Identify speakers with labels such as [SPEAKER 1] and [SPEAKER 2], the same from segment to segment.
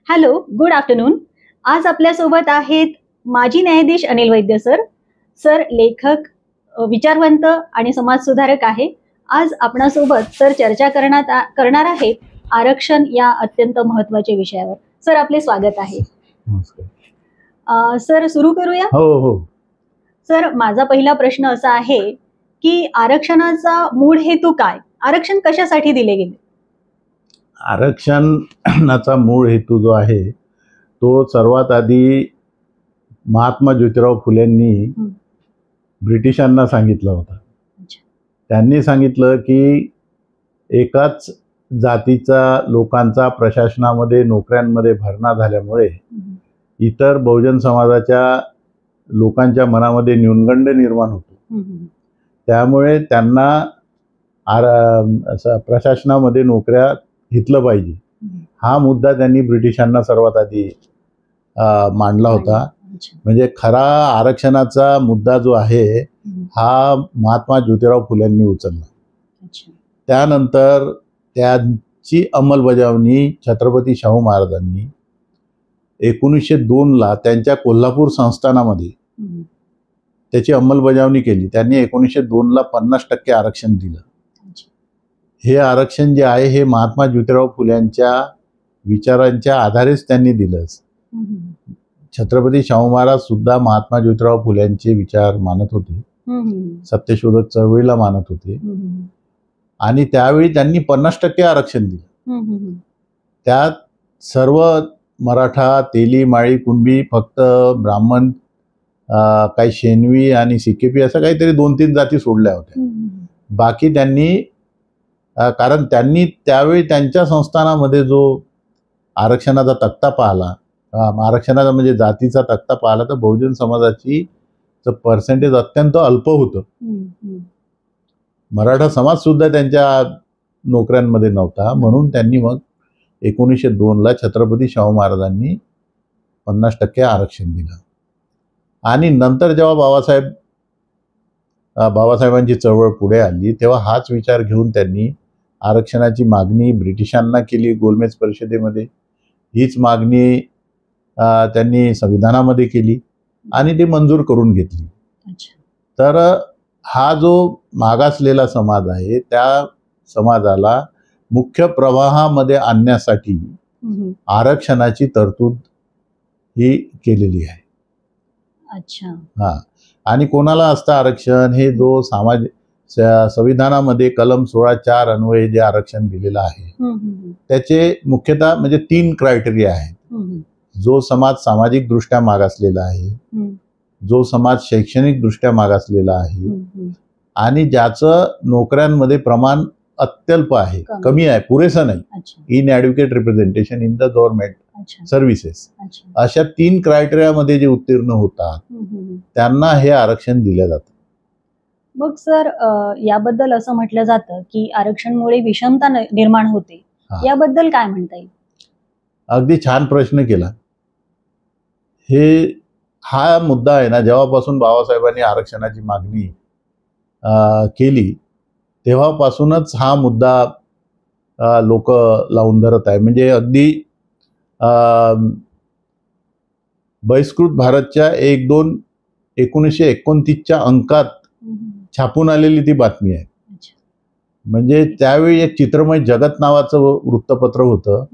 [SPEAKER 1] Hello, good afternoon. आज आपल्यासोबत आहेत माजी न्यायाधीश अनिल वैद्य सर. सर लेखक, विचारवंत आणि समाजसुधारक आहे. आज आपणासोबत सर चर्चा करणार आहेत आरक्षण या अत्यंत महत्त्वाच्या विषयावर. सर, आपले स्वागत आहे. सर, सुरू करूया?
[SPEAKER 2] हो हो.
[SPEAKER 1] सर, माझा पहिला प्रश्न असा आहे की आरक्षणाचा मूळ हेतू काय? आरक्षण कशासाठी दिले गेले?
[SPEAKER 2] आरक्षणाचा मूळ हेतू जो आहे तो सर्वात आधी महात्मा ज्योतिराव फुलेंनी ब्रिटिशांना सांगितला होता. त्यांनी सांगितलं की एकाच जातीचा लोकांचा प्रशासनामध्ये नोकऱ्यांमध्ये भरणा झाल्यामुळे इतर बहुजन समाजाच्या लोकांच्या मनामध्ये न्यूनगंड निर्माण होतो. त्यामुळे त्यांना प्रशासनामध्ये नोकऱ्या घेतलं पाहिजे, हा मुद्दा त्यांनी ब्रिटिशांना सर्वात आधी मांडला होता. म्हणजे खरा आरक्षणाचा मुद्दा जो आहे हा महात्मा ज्योतिराव फुलेंनी उचलला. त्यानंतर त्यांची अंमलबजावणी छत्रपती शाहू महाराजांनी 1902ला त्यांच्या कोल्हापूर संस्थानामध्ये त्याची अंमलबजावणी केली. त्यांनी 1902ला 50% आरक्षण दिलं. हे आरक्षण जे आहे हे महात्मा ज्योतिराव फुल्यांच्या विचारांच्या आधारेच त्यांनी दिलं. छत्रपती शाहू महाराज सुद्धा महात्मा ज्योतिराव फुल्यांचे विचार मानत होते, सत्यशोधक चळवळीला मानत होते आणि त्यावेळी त्यांनी 50% आरक्षण दिलं. त्यात सर्व मराठा, तेली, माळी, कुणबी, फक्त ब्राह्मण, काही शेनवी आणि सिकेपी असं काहीतरी 2-3 जाती सोडल्या होत्या. बाकी त्यांनी, कारण त्यांनी त्यावेळी त्यांच्या संस्थानामध्ये जो आरक्षणाचा तक्ता पाहिला, आरक्षणाचा म्हणजे जातीचा तक्ता पाहिला, तर बहुजन समाजाची पर्सेंटेज अत्यंत अल्प होतं. मराठा समाज सुद्धा त्यांच्या नोकऱ्यांमध्ये नव्हता. म्हणून त्यांनी मग 1902ला छत्रपती शाहू महाराजांनी 50% आरक्षण दिलं. आणि नंतर जेव्हा बाबासाहेबांची चळवळ पुढे आली तेव्हा हाच विचार घेऊन त्यांनी आरक्षणाची मागणी ब्रिटिशांना केली. गोलमेज परिषदेमध्ये हीच मागणी त्यांनी संविधानामध्ये केली आणि ती मंजूर करून घेतली. तर हा जो मागासलेला समाज आहे त्या समाजाला मुख्य प्रवाहामध्ये आणण्यासाठी आरक्षणाची तरतूद ही केलेली आहे. आणि कोणाला असतं आरक्षण? हे जो संविधानामध्ये कलम 16(4) अन्वये जे आरक्षण दिलेलं आहे त्याचे मुख्यतः म्हणजे 3 क्रायटेरिया आहेत. जो समाज सामाजिक दृष्ट्या मागासलेला आहे, जो समाज शैक्षणिक दृष्ट्या मागासलेला आहे आणि ज्याचं नोकऱ्यांमध्ये प्रमाण अत्यल्प आहे, कमी आहे, पुरेसं नाही, inadequate representation in the government services, अशा 3 क्रायटेरियामध्ये जे उत्तीर्ण होतात त्यांना हे आरक्षण दिलं जातं.
[SPEAKER 1] मग सर, याबद्दल असं म्हटलं जातं की आरक्षणामुळे विषमता निर्माण होते, याबद्दल काय म्हणता येईल?
[SPEAKER 2] अगदी छान प्रश्न केला. हा मुद्दा आहे ना, जेव्हापासून बाबासाहेबांनी आरक्षणाची मागणी केली तेव्हापासूनच हा मुद्दा लोक लावून धरत आहे. म्हणजे अगदी बहिष्कृत भारतच्या 1-2 1929च्या अंकात छापून आलेली ती बातमी आहे. म्हणजे त्यावेळी एक चित्रमय जगत नावाचं वृत्तपत्र होतं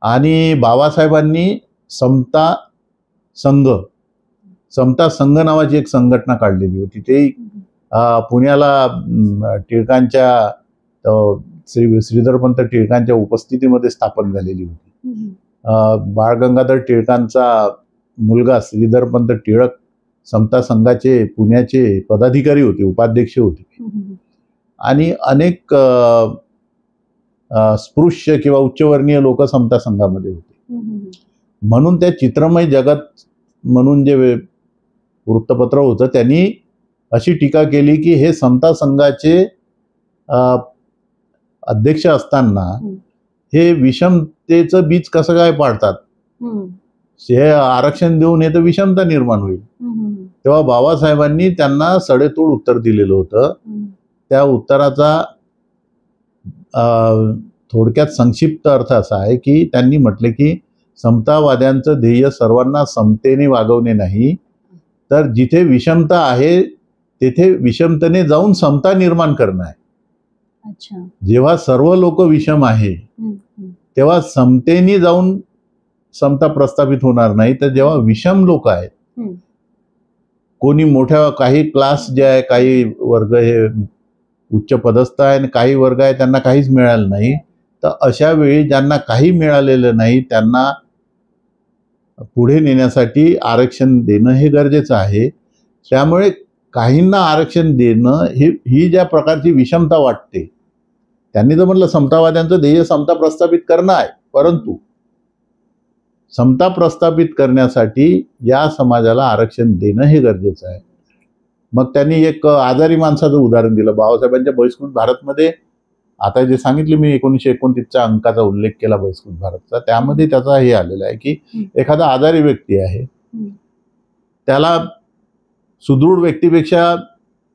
[SPEAKER 2] आणि बाबासाहेबांनी समता संघ नावाची एक संघटना काढलेली होती. ते पुण्याला टिळकांच्या श्रीधरपंत टिळकांच्या उपस्थितीमध्ये स्थापन झालेली होती. बाळ गंगाधर टिळकांचा मुलगा श्रीधरपंत टिळक समता संघाचे पुण्याचे पदाधिकारी होते, उपाध्यक्ष होते आणि अनेक स्पृश्य किंवा उच्चवर्णीय लोक समता संघामध्ये होते. म्हणून त्या चित्रमय जगत म्हणून जे वृत्तपत्र होतं त्यांनी अशी टीका केली की हे समता संघाचे अध्यक्ष असताना हे विषमतेचं बीज कसं काय पाडतात, हे आरक्षण देऊन हे तर विषमता निर्माण होईल. तेव्हा बाबासाहेबांनी त्यांना सडेतोड उत्तर दिलेलं होतं. त्या उत्तराचा थोडक्यात संक्षिप्त अर्थ असा आहे की त्यांनी म्हटले की समतावाद्यांचं ध्येय सर्वांना समतेने वागवणे नाही, तर जिथे विषमता आहे तेथे विषमतेने जाऊन समता निर्माण करणं आहे.
[SPEAKER 1] अच्छा.
[SPEAKER 2] जेव्हा सर्व लोक विषम आहे तेव्हा समतेने जाऊन समता प्रस्थापित होणार नाही. तर जेव्हा विषम लोक आहेत, कोणी मोठ्या काही क्लास जे आहे, काही वर्ग हे उच्च पदस्थ आहे आणि काही वर्ग आहे त्यांना काहीच मिळालं नाही, तर अशा वेळी ज्यांना काही मिळालेलं नाही त्यांना पुढे नेण्यासाठी आरक्षण देणं हे गरजेचं आहे. त्यामुळे काहींना आरक्षण देणं ही ज्या प्रकारची विषमता वाटते, त्यांनी तर म्हटलं समतावाद्यांचं ध्येय समता प्रस्थापित करणं आहे, परंतु समता प्रस्थापित करण्यासाठी या समाजाला आरक्षण देणं हे गरजेचं आहे. मग त्यांनी एक आजारी माणसाचं उदाहरण दिलं. बाबासाहेबांच्या बहिष्कृत भारतमध्ये, आता जे सांगितले मी 1929च्या अंकाचा उल्लेख केला बहिष्कृत भारतचा, त्यामध्ये त्याचा हे आलेला आहे की एखादा आजारी व्यक्ती आहे, त्याला सुदृढ व्यक्तीपेक्षा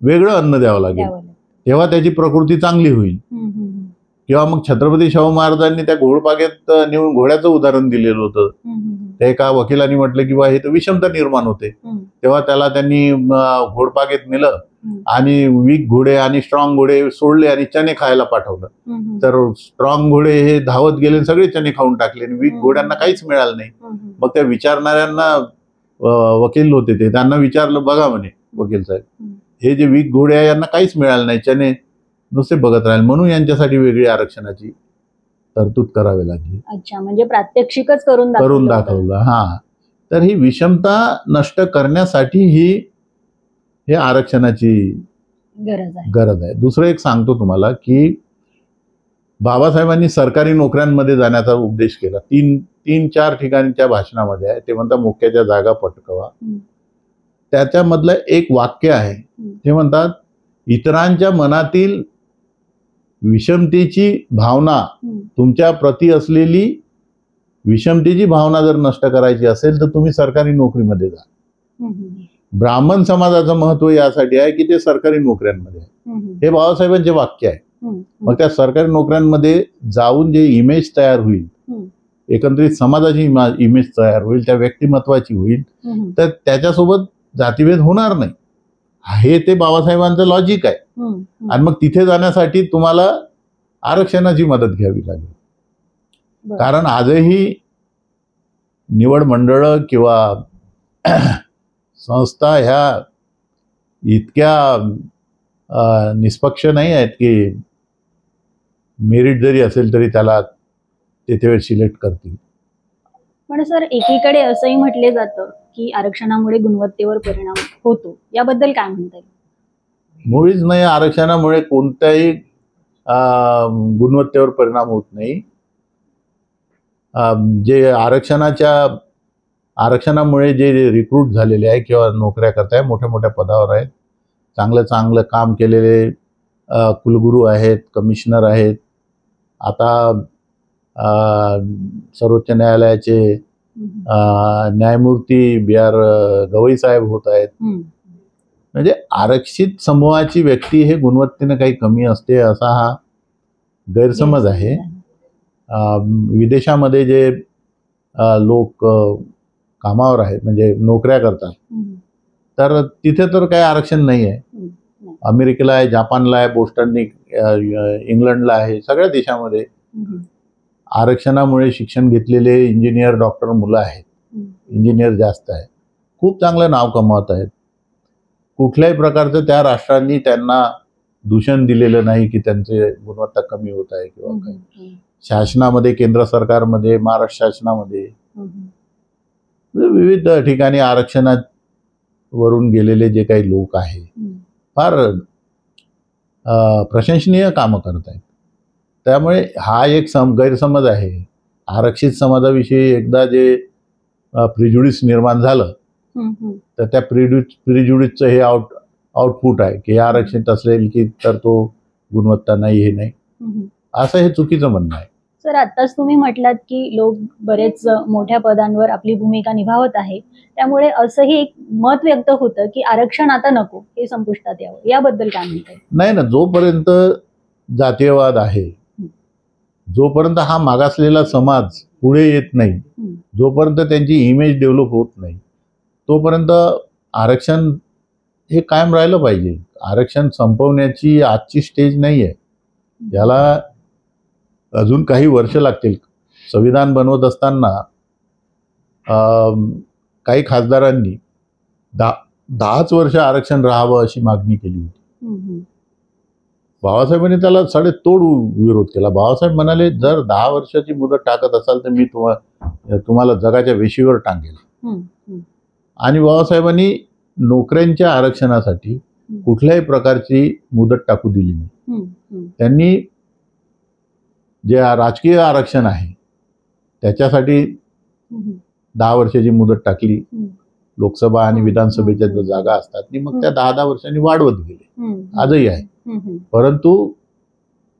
[SPEAKER 2] वेगळं अन्न द्यावं लागेल तेव्हा त्याची प्रकृती चांगली होईल. किंवा मग छत्रपती शाहू महाराजांनी त्या घोडबागेत नेऊन घोड्याचं उदाहरण दिलेलं होतं. ते एका वकिलांनी म्हटलं की बा हे तर विषमता निर्माण होते, तेव्हा त्याला त्यांनी घोडबागेत नेलं आणि वीक घोडे आणि स्ट्रॉंग घोडे सोडले आणि चणे खायला पाठवलं. तर स्ट्रॉंग घोडे हे धावत गेले, सगळे चणे खाऊन टाकले आणि वीक घोड्यांना काहीच मिळालं नाही. मग त्या विचारणाऱ्यांना, वकील होते ते, त्यांना विचारलं, बघा म्हणे वकील साहेब, हे जे वीक घोडे आहे यांना काहीच मिळालं नाही, चणे नुसते बघत राहिले, म्हणून यांच्यासाठी वेगळी आरक्षणाची तरतूद करावी लागली.
[SPEAKER 1] अच्छा, म्हणजे प्रात्यक्षिकच करून
[SPEAKER 2] दाखवलं. हा, तर ही विषमता नष्ट करण्यासाठी हे आरक्षणाची गरज आहे. दुसरं एक सांगतो तुम्हाला की बाबासाहेबांनी सरकारी नोकऱ्यांमध्ये जाण्याचा उपदेश केला. 3-4 ठिकाणी त्या भाषणामध्ये आहे. ते म्हणतात मुख्याच्या जागा पटकवा. त्याच्यामधलं एक वाक्य आहे, ते म्हणतात इतरांच्या मनातील विषमतेची भावना, तुमच्या प्रती असलेली विषमतेची भावना जर नष्ट करायची असेल तर तुम्ही सरकारी नोकरीमध्ये जा. ब्राह्मण समाजाचं महत्व यासाठी आहे की ते सरकारी नोकऱ्यांमध्ये आहे. हे बाबासाहेबांचे वाक्य आहे. मग त्या सरकारी नोकऱ्यांमध्ये जाऊन जे इमेज तयार होईल, एकंदरीत समाजाची इमेज तयार होईल, त्या व्यक्तिमत्वाची होईल, तर त्याच्यासोबत जातीभेद होणार नाही. हे ते बाबासाहेबांचं लॉजिक आहे. आणि मग तिथे जाण्यासाठी तुम्हाला आरक्षणाची मदत घ्यावी लागेल. कारण आजही निवड मंडळ किंवा संस्था ह्या इतक्या निष्पक्ष नाही आहेत की मेरिट जरी असेल तरी त्याला तेथे सिलेक्ट करतील.
[SPEAKER 1] पण सर, एकीकडे असंही म्हटले जातं की आरक्षणामुळे गुणवत्तेवर परिणाम होतो, याबद्दल काय म्हणता येईल?
[SPEAKER 2] मुळीच नाही, आरक्षणामुळे कोणत्याही गुणवत्तेवर परिणाम होत नाही. जे आरक्षणामुळे जे रिक्रूट झालेले आहे किंवा नोकऱ्या करताय, मोठ्या मोठ्या पदावर आहेत, चांगलं काम केलेले कुलगुरू आहेत, कमिशनर आहेत, आता सर्वोच्च न्यायालयाचे न्यायमूर्ती B.R. गवई साहेब होत आहेत. म्हणजे आरक्षित समूहाची व्यक्ती हे गुणवत्तेने काही कमी असते असा हा गैरसमज आहे. विदेशामध्ये जे लोक कामावर आहेत, म्हणजे नोकऱ्या करतात, तर तिथे तर काही आरक्षण नाही आहे. अमेरिकेला आहे, जापानला आहे, बोस्टन, इंग्लंडला आहे, सगळ्या देशामध्ये आरक्षणामुळे शिक्षण घेतलेले इंजिनियर, डॉक्टर मुलं आहेत. इंजिनियर जास्त आहे, खूप चांगलं नाव कमावत आहेत. कुठल्याही प्रकारचं त्या राष्ट्रांनी त्यांना दूषण दिलेलं नाही की त्यांचे गुणवत्ता कमी होत आहे किंवा काही. शासनामध्ये, केंद्र सरकारमध्ये, महाराष्ट्र शासनामध्ये विविध ठिकाणी आरक्षणावरून गेलेले जे काही लोक आहेत फार प्रशंसनीय कामं करत आहेत. त्यामुळे हा एक गैरसमज आहे. आरक्षित समाजाविषयी एकदा जे प्रिज्युडिस निर्माण झालं, तर त्या प्रिज्युडिसचं हे आउटपुट आहे की आरक्षित असेल की तर तो गुणवत्ता नाही, हे नाही, असं हे चुकीचं म्हणणं आहे.
[SPEAKER 1] सर, आताच तुम्ही म्हटलात की लोक बरेच मोठ्या पदांवर आपली भूमिका निभावत आहे, त्यामुळे असंही एक मत व्यक्त होतं की आरक्षण आता नको, हे संपुष्टात यावं, याबद्दल काय म्हणताय?
[SPEAKER 2] नाही ना, जोपर्यंत जातीयवाद आहे, जोपर्यंत हा मागासलेला समाज पुढे येत नाही, जोपर्यंत त्यांची इमेज डेव्हलप होत नाही, तोपर्यंत आरक्षण हे कायम राहिलं पाहिजे. आरक्षण संपवण्याची आजची स्टेज नाही आहे. याला अजून काही वर्ष लागतील. संविधान बनवत असताना काही खासदारांनी 10च वर्ष आरक्षण राहावं अशी मागणी केली होती. बाबासाहेबांनी त्याला साडेतोड विरोध केला. बाबासाहेब म्हणाले, जर 10 वर्षाची मुदत टाकत असाल तर मी तुम्हाला जगाच्या वेशीवर टांगेल. आणि बाबासाहेबांनी नोकऱ्यांच्या आरक्षणासाठी कुठल्याही प्रकारची मुदत टाकू दिली नाही. त्यांनी जे राजकीय आरक्षण आहे त्याच्यासाठी 10 वर्षाची मुदत टाकली. लोकसभा आणि विधानसभेच्या ज्या जागा असतात ती मग त्या 10-10 वर्षांनी वाढवत गेले. आजही आहे. परंतु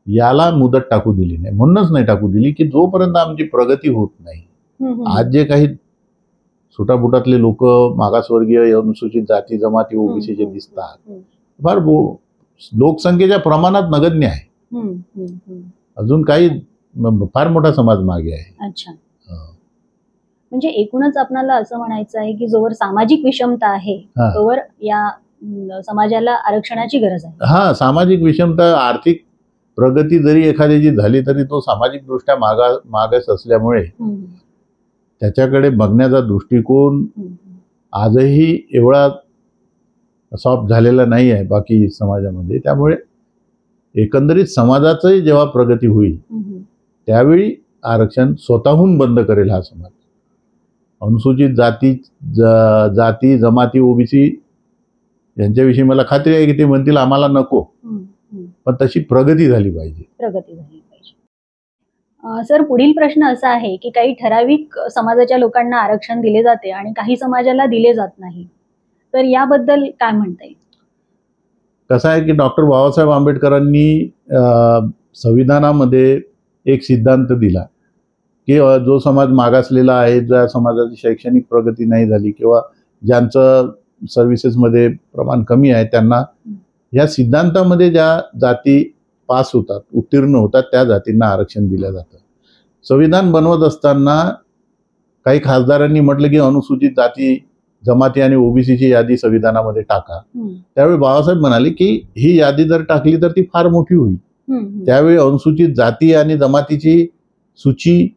[SPEAKER 2] याला मुदत टाकू दिली नाही. म्हणूनच नाही टाकू दिली की जोपर्यंत आमची प्रगती होत नाही. आज जे काही सुटापुटातले लोक, मागासवर्गीय, अनुसूचित जाती जमाती, ओबीसीचे दिसतात, फार लोकसंख्येच्या प्रमाणात नगण्य आहे. अजून काही फार मोठा समाज मागे आहे.
[SPEAKER 1] अच्छा. म्हणजे एकूणच आपल्याला असं म्हणायचं आहे की जोवर सामाजिक विषमता आहे तोवर या समाजाला आरक्षणाची गरज आहे.
[SPEAKER 2] हा, सामाजिक विषमता, आर्थिक प्रगती जरी एखाद्याची झाली तरी तो सामाजिक दृष्ट्या मागास असल्यामुळे त्याच्याकडे बघण्याचा दृष्टिकोन आजही एवढा सॉफ्ट झालेला नाही आहे बाकी समाजामध्ये. त्यामुळे एकंदरीत समाजाचंही जेव्हा प्रगती होईल त्यावेळी आरक्षण स्वतःहून बंद करेल हा समाज. अनुसूचित जाती जमाती, ओबीसी यांच्याविषयी मला खात्री आहे की ते म्हणतील आम्हाला नको, पण तशी प्रगती झाली पाहिजे.
[SPEAKER 1] सर, पुढील प्रश्न असा आहे की काही ठराविक समाजाच्या लोकांना आरक्षण दिले जाते आणि काही समाजाला दिले जात नाही, तर याबद्दल काय म्हणता येईल?
[SPEAKER 2] कसं आहे की डॉक्टर बाबासाहेब आंबेडकरांनी संविधानामध्ये एक सिद्धांत दिला की जो समाज मागासलेला आहे, ज्या समाजाची शैक्षणिक प्रगती नाही झाली किंवा ज्यांचं सर्व्हिसेसमध्ये प्रमाण कमी आहे, त्यांना या सिद्धांतामध्ये ज्या जाती पास होतात, उत्तीर्ण होतात, त्या जातींना आरक्षण दिलं जातं. संविधान बनवत असताना काही खासदारांनी म्हटलं की अनुसूचित जाती जमाती आणि ओबीसीची यादी संविधानामध्ये टाका. त्यावेळी बाबासाहेब म्हणाले की ही यादी जर टाकली तर ती फार मोठी होईल. त्यावेळी अनुसूचित जाती आणि जमातीची सूची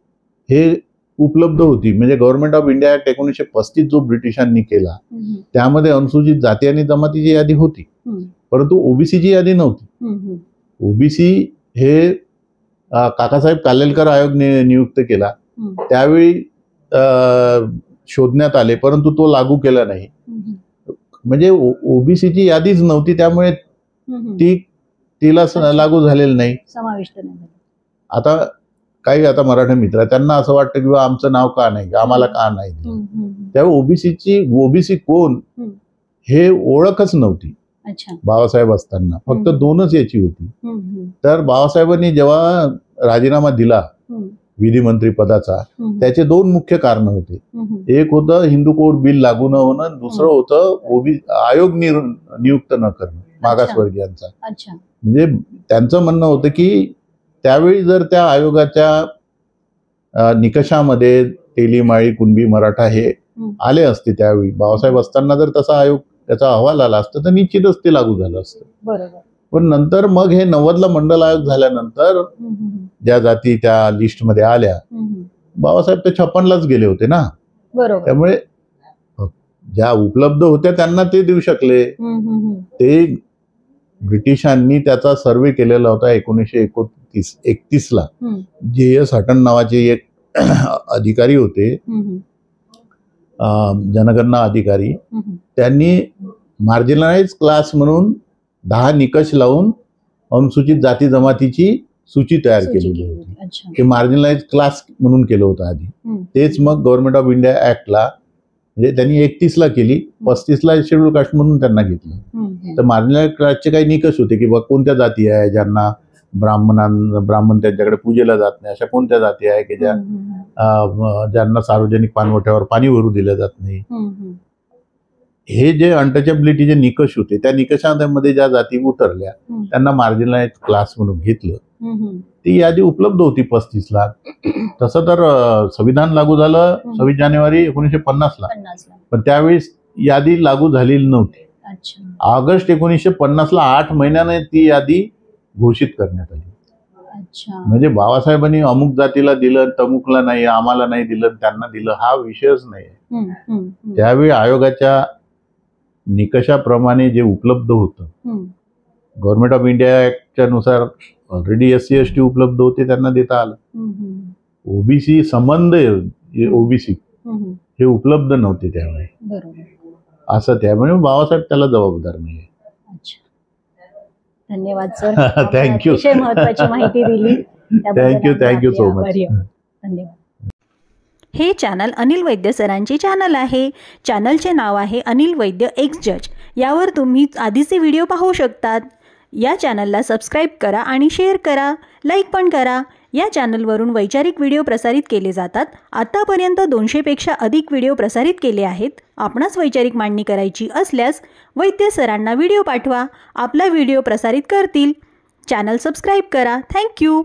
[SPEAKER 2] हे उपलब्ध होती. म्हणजे गव्हर्नमेंट ऑफ इंडिया ऍक्ट 1935 जो ब्रिटिशांनी केला त्यामध्ये अनुसूचित जाती आणि जमातीची यादी होती, परंतु ओबीसीची यादी नव्हती. ओबीसी हे काकासाहेब कालेलकर आयोग नियुक्त केला त्यावेळी शोधण्यात आले, परंतु तो लागू केला नाही. म्हणजे ओबीसीची यादीच नव्हती, त्यामुळे तिला लागू झालेलं नाही,
[SPEAKER 1] समाविष्ट नाही.
[SPEAKER 2] आता मराठा मित्र त्यांना असं वाटतं की आमचं नाव का नाही, आम्हाला का नाही. त्यावेळी ओबीसी कोण हे ओळखच नव्हती बाबासाहेब असताना. फक्त 2च याची होती. तर बाबासाहेबांनी जेव्हा राजीनामा दिला विधिमंत्री पदाचा, त्याचे 2 मुख्य कारण होते. एक होतं हिंदू कोड बिल लागू न होणं, दुसरं होतं आयोग नियुक्त न करणं मागासवर्गीयांचा. म्हणजे त्यांचं म्हणणं होतं की त्यावेळी जर त्या आयोगाच्या निकषामध्ये तेली, माळी, कुणबी, मराठा हे आले असते, त्यावेळी बाबासाहेब असताना जर तसा आयोग त्याचा अहवाल आला असता तर निश्चितच ते लागू झालं असतं.
[SPEAKER 1] बरोबर.
[SPEAKER 2] पण नंतर मग हे 90ला मंडल आयोग झाल्यानंतर ज्या जाती त्या लिस्टमध्ये आल्या, बाबासाहेब ते 56लाच गेले होते ना.
[SPEAKER 1] बरोबर.
[SPEAKER 2] त्यामुळे ज्या उपलब्ध होत्या त्यांना ते देऊ शकले. ते ब्रिटिशांनी त्याचा सर्वे केलेला होता 1931ला. J.S. हटन नावाचे एक अधिकारी होते, जनगणना अधिकारी. त्यांनी मार्जिनलाइज क्लास म्हणून 10 निकष लावून अनुसूचित जाती जमातीची सूची तयार केलेली होती. ते मार्जिनलाइज क्लास म्हणून केलं होतं आधी. तेच मग गव्हर्नमेंट ऑफ इंडिया ऍक्टला म्हणजे त्यांनी 31ला केली, 35ला शेड्यूल कास्ट म्हणून त्यांना घेतलं. तर मार्जिनलाइज क्लासचे काही निकष होते की कोणत्या जाती आहे ज्यांना ब्राह्मण त्यांच्याकडे पूजेला जात नाही, अशा कोणत्या जाती आहे की ज्यांना सार्वजनिक पाणवठ्यावर पाणी भरू दिलं जात नाही. हे जे अनटचेबिलिटीचे निकष होते त्या निकषांमध्ये ज्या जाती उतरल्या त्यांना मार्जिनलाइज क्लास म्हणून घेतलं. ती यादी उपलब्ध होती 35 लाख. तसं तर संविधान लागू झालं 26 जानेवारी 1950ला, पण त्यावेळेस यादी लागू झालेली नव्हती. ऑगस्ट 1950ला 8 महिन्याने ती यादी घोषित करण्यात आली. म्हणजे बाबासाहेबांनी अमुक जातीला दिलं, तमुकला नाही, आम्हाला नाही दिलं, त्यांना दिलं, हा विषयच नाही. त्यावेळी आयोगाच्या निकषाप्रमाणे जे उपलब्ध होतं, गव्हर्नमेंट ऑफ इंडिया ऍक्टच्या नुसार ऑलरेडी SC ST उपलब्ध होते, त्यांना देता आलं. ओबीसी संबंध ओबीसी हे उपलब्ध नव्हते त्यावेळी. असं त्यामुळे बाबासाहेब त्याला जबाबदार नाही.
[SPEAKER 1] धन्यवाद सर.
[SPEAKER 2] थँक्यू.
[SPEAKER 1] महत्वाची माहिती दिली.
[SPEAKER 2] Thank you so much.
[SPEAKER 1] धन्यवाद. हे चॅनल अनिल वैद्य सरांचे चॅनल आहे. चॅनलचे नाव आहे अनिल वैद्य एक्स जज. यावर तुम्ही आधीचे व्हिडिओ पाहू शकतात. या चॅनलला सबस्क्राईब करा आणि शेअर करा, लाईक पण करा. या चॅनलवरून वैचारिक व्हिडिओ प्रसारित केले जातात. आतापर्यंत 200पेक्षा अधिक व्हिडिओ प्रसारित केले आहेत. आपणास वैचारिक मांडणी करायची असल्यास वैद्य सरांना व्हिडिओ पाठवा, आपला व्हिडिओ प्रसारित करतील. चॅनल सबस्क्राईब करा. थँक्यू.